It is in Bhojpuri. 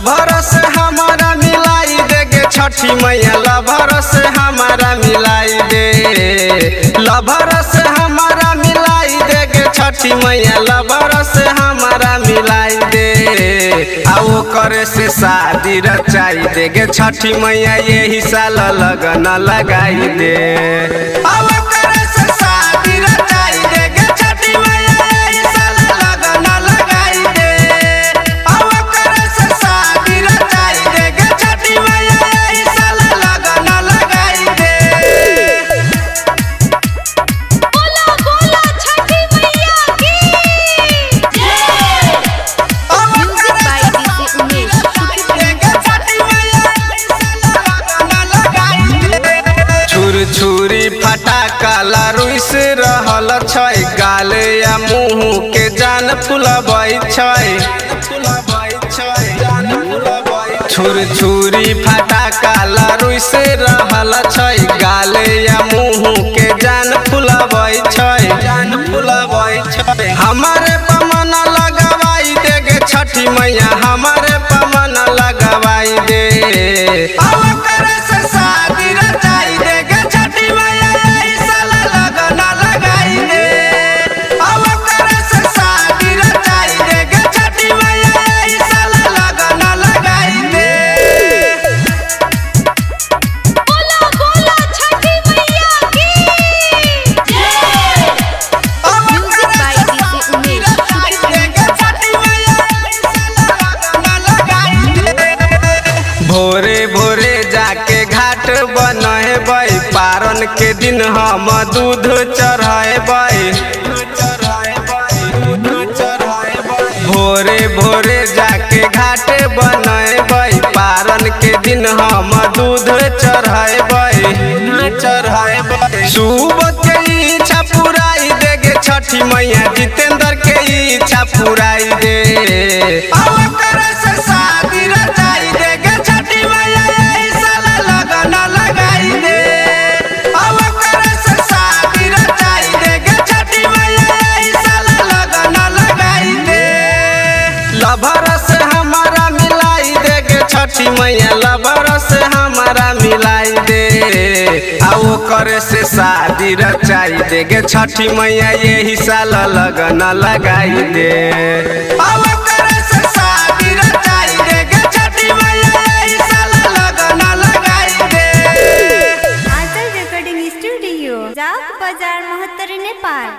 लभर से हमारा मिलाई देगे छठी मैया, लभर से हमारा मिलाई दे, लभर से हमारा मिलाई देगे छठी मैया, लभर से हमारा मिलाई दे। आओ करे से शादी रचाई देगे छठी मैया, यही साल लगन लगाई दे। आओ करे से शादी रचाई देगे छठी मैया, यही साल लगन लगाई दे। आओ करे से शादी रचाई देगे छठी मैया, यही साल लगन लगाई दे। बोला बोला छठी मैया की जय। Music by DJ Umesh. छुर छुरी फटाका लारुई से रहल छै, गाल या मुँह के जान फुलबै छै। छुर छुरी फटाका लारुई से रहल छै, गाल या मुँह के जान फुलबै छै, जान फुलबै छै। हमारे पमन लगवाई देगे छठी मैया, हमारे पमन लगवाई दे। आओ करे से शादी रचाई देगे छठी मैया, यही साल लगन लगाई दे। आओ करे से शादी रचाई देगे छठी मैया, यही साल लगन लगाई दे। बोला बोला छठी मैया की जय। Music by DJ Umesh. भोरे भोरे जाके घाट बनहेबै, पारन के दिन हम दूध चढ़ेबै। भोरे भोरे जाके घाट बनहेबै, पारन के दिन हम दूध चढ़ेबै। सुबह के इच्छा पुराई देगे छठी मैया, जितेंद्र के इच्छा पुराई दे। आओ करे से शादी रचाई देगे छठी मैया, यही साल लगन लगाई दे। आओ करे से शादी रचाई देगे छठी मैया, यही साल लगन लगाई दे। लभर से हमारा मिलाई देगे छठी मैया, लभर से हमारा मिलाई दे। आओ करे से शादी रचाई देगे छठी मैया, यही साल लगन लगाई दे। आओ करे से शादी रचाई देगे छठी मैया, यही साल लगन लगाई दे। आंचल रिकॉर्डिंग स्टूडियो, जाग बाजार, महत्तर, नेपाल।